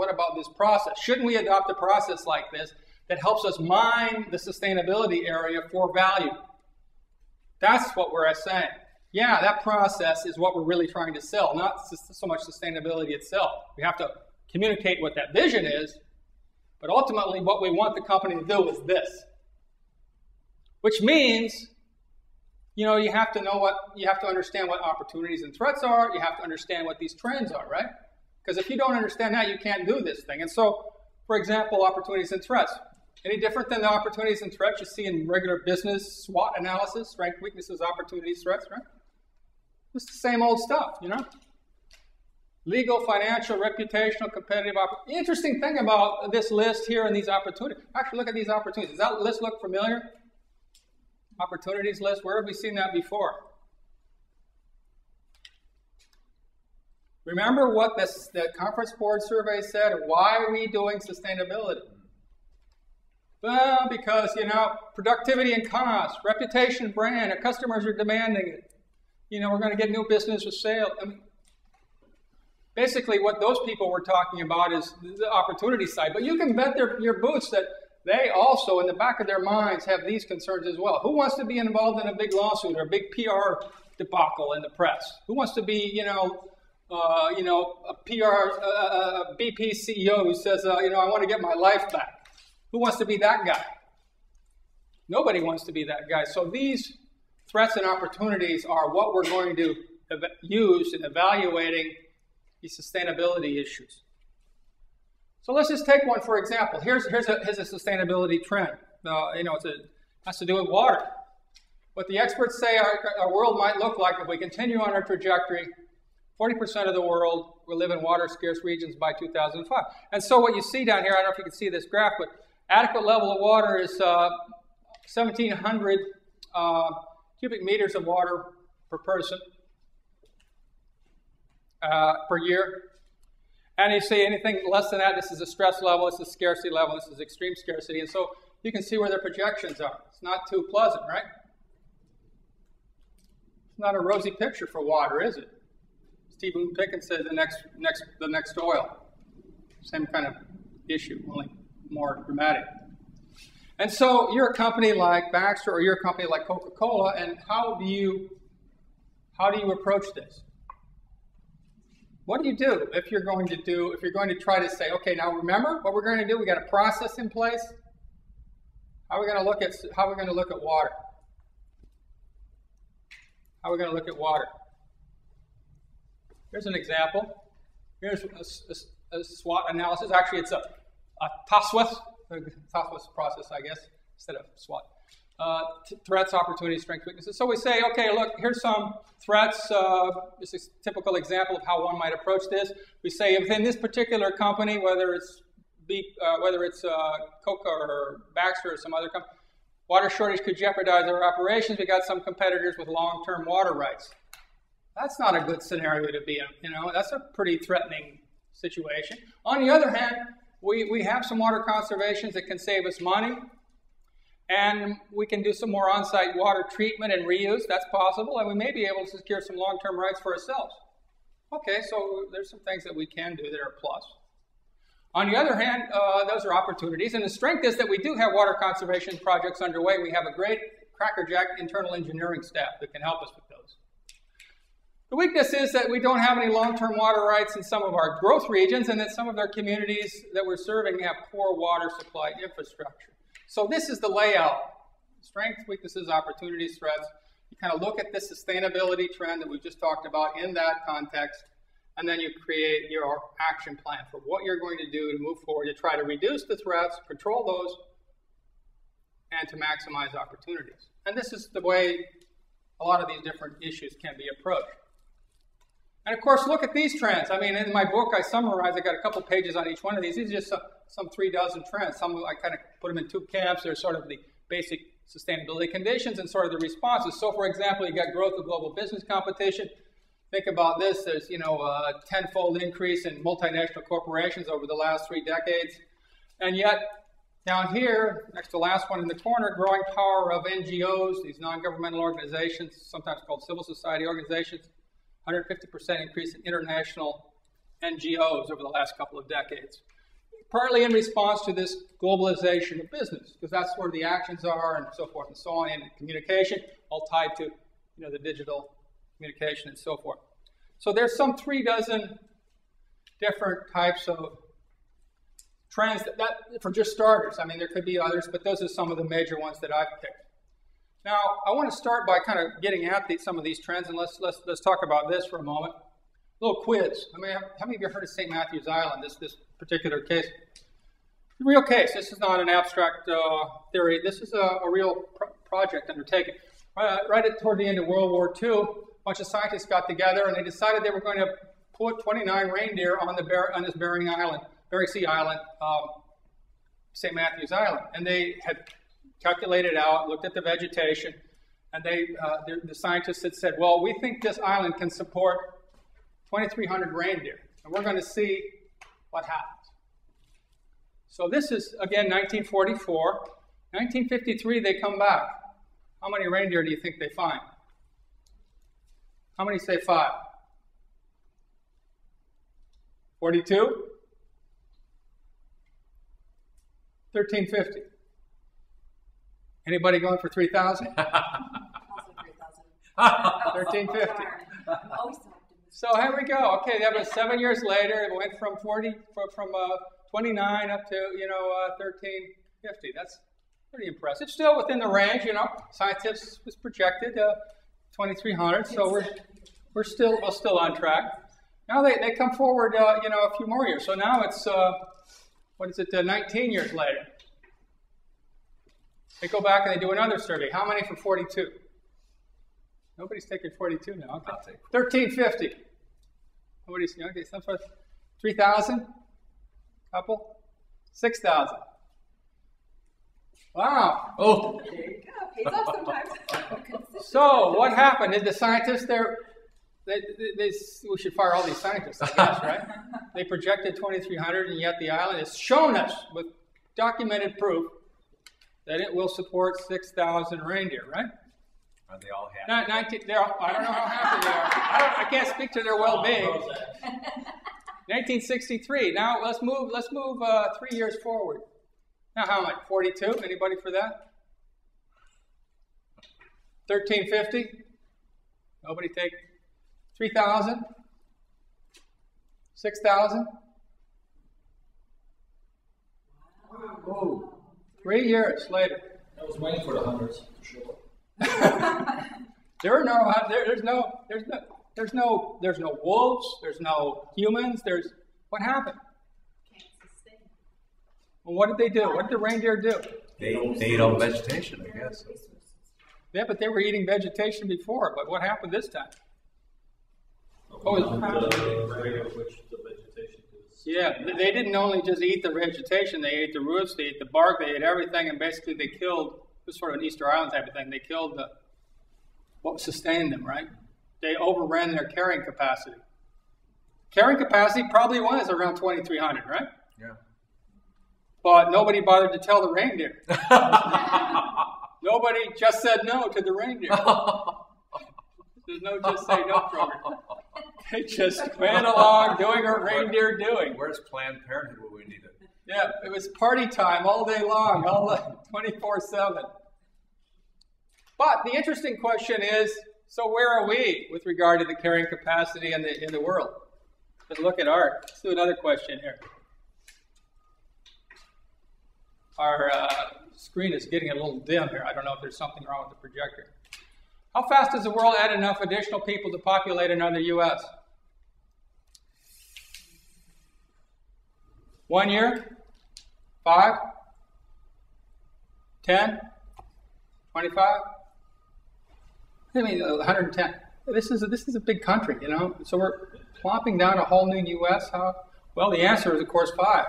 what about this process? Shouldn't we adopt a process like this that helps us mine the sustainability area for value? That's what we're saying. Yeah, that process is what we're really trying to sell, not so much sustainability itself. We have to communicate what that vision is, but ultimately what we want the company to do is this. Which means, you have to understand what opportunities and threats are. You have to understand what these trends are, right? Because if you don't understand that, you can't do this thing. And so, for example, opportunities and threats. Any different than the opportunities and threats you see in regular business SWOT analysis, strengths, weaknesses, opportunities, threats, right? It's the same old stuff, Legal, financial, reputational, competitive. The interesting thing about this list here and these opportunities, actually look at these opportunities. Does that list look familiar? Opportunities list, where have we seen that before? Remember what the conference board survey said? Why are we doing sustainability? Well, because, productivity and cost, reputation, brand, our customers are demanding it. We're going to get new business with sales. Basically, what those people were talking about is the opportunity side. But you can bet your boots that they also, in the back of their minds, have these concerns as well. Who wants to be involved in a big lawsuit or a big PR debacle in the press? Who wants to be, a BP CEO who says, I want to get my life back? Who wants to be that guy? Nobody wants to be that guy. So these threats and opportunities are what we're going to use in evaluating these sustainability issues. So let's just take one for example. Here's a sustainability trend. It has to do with water. What the experts say our world might look like if we continue on our trajectory. 40% of the world will live in water-scarce regions by 2005. And so what you see down here, I don't know if you can see this graph, but adequate level of water is 1,700 cubic meters of water per person per year. And you see anything less than that, this is a stress level, this is scarcity level, this is extreme scarcity. And so you can see where their projections are. It's not too pleasant, right? It's not a rosy picture for water, is it? Stephen Pickens said the next oil. Same kind of issue, only more dramatic. And so you're a company like Baxter or you're a company like Coca-Cola, and how do you approach this? What do you do if you're going to try to say, okay, now remember what we're going to do? We got a process in place. How are we going to look at water? How are we going to look at water? Here's an example. Here's a SWOT analysis. Actually, it's a TOSWIS process, I guess, instead of SWOT. Threats, opportunities, strengths, weaknesses. So we say, okay, look, here's some threats. This is a typical example of how one might approach this. We say within this particular company, whether it's Coca or Baxter or some other company, water shortage could jeopardize our operations. We got some competitors with long-term water rights. That's not a good scenario to be in. That's a pretty threatening situation. On the other hand, we have some water conservations that can save us money. And we can do some more on-site water treatment and reuse. That's possible. And we may be able to secure some long-term rights for ourselves. Okay, so there's some things that we can do that are a plus. On the other hand, those are opportunities. And the strength is that we do have water conservation projects underway. We have a great crackerjack internal engineering staff that can help us with those. The weakness is that we don't have any long-term water rights in some of our growth regions, and that some of their communities that we're serving have poor water supply infrastructure. So this is the layout. Strengths, weaknesses, opportunities, threats. You kind of look at this sustainability trend that we just talked about in that context, and then you create your action plan for what you're going to do to move forward to try to reduce the threats, control those, and to maximize opportunities. And this is the way a lot of these different issues can be approached. And of course, look at these trends. I mean, in my book, I got a couple pages on each one of these. These are just some 3 dozen trends. Some I kind of put them in 2 camps. There's sort of the basic sustainability conditions and sort of the responses. So, for example, you got growth of global business competition. Think about this. There's, a 10-fold increase in multinational corporations over the last 3 decades. And yet, down here, next to the last one in the corner, growing power of NGOs, these non-governmental organizations, sometimes called civil society organizations, 150% increase in international NGOs over the last couple of decades. partly in response to this globalization of business, because that's where the actions are and so forth and so on, and communication, all tied to the digital communication and so forth. So there's some 36 different types of trends that for just starters. I mean, there could be others, but those are some of the major ones that I've picked. Now, I want to start by kind of getting at some of these trends, and let's talk about this for a moment. A little quiz. I mean, how many of you heard of St. Matthew's Island, this particular case? It's a real case. This is not an abstract theory. This is a real project undertaken. Right toward the end of World War II, a bunch of scientists got together and they decided they were going to put 29 reindeer on this Bering Sea island, St. Matthew's Island. And they had calculated out, looked at the vegetation, and the scientists had said, well, we think this island can support 2,300 reindeer, and we're going to see what happens. So this is, again, 1944. 1953, they come back. How many reindeer do you think they find? How many say 5? 42? 1350. Anybody going for 3,000? 1350. So here we go. Okay, that was 7 years later. It went from 29 up to 1350. That's pretty impressive. It's still within the range, Scientists was projected 2,300, so we're still on track. Now they come forward, a few more years. So now it's 19 years later. They go back and they do another survey. How many for 42? Nobody's taking 42 now. Okay. 1350. Nobody's, okay, some sort of 3,000? Couple? 6,000. Wow. Oh. There you go. Pays off sometimes. So what happened? Did the scientists we should fire all these scientists, I guess, right? They projected 2,300, and yet the island has shown us with documented proof that it will support 6,000 reindeer, right? Are they all happy? I don't know how happy they are. I can't speak to their well-being. 1963. Now let's move 3 years forward. Now how much? 42? Anybody for that? 1350? Nobody take 3,000? 6,000? Oh. 3 years later. I was waiting for the hundreds to show up. There's no wolves, there's no humans, what happened? Can't sustain. Well, what did they do? What did the reindeer do? They ate all vegetation, I guess. Yeah, but they were eating vegetation before, but what happened this time? The rate at which the vegetation is. Yeah, they didn't only just eat the vegetation, they ate the roots, they ate the bark, they ate everything, and basically they killed, it was sort of an Easter Island type of thing, they killed what sustained them, right? They overran their carrying capacity. Carrying capacity probably was around 2,300, right? Yeah. But nobody bothered to tell the reindeer. Nobody just said no to the reindeer. There's no just say no program. They just went along doing what reindeer doing. Where's Planned Parenthood when we need it? Yeah, it was party time all day long, 24/7. But the interesting question is, so where are we with regard to the carrying capacity in the world? Let's look at art. Let's do another question here. Our screen is getting a little dim here. I don't know if there's something wrong with the projector. How fast does the world add enough additional people to populate another U.S.? 1 year? 5? 10? 25? I mean, 110. This is a big country, So we're plopping down a whole new U.S. Well, the answer is, of course, 5.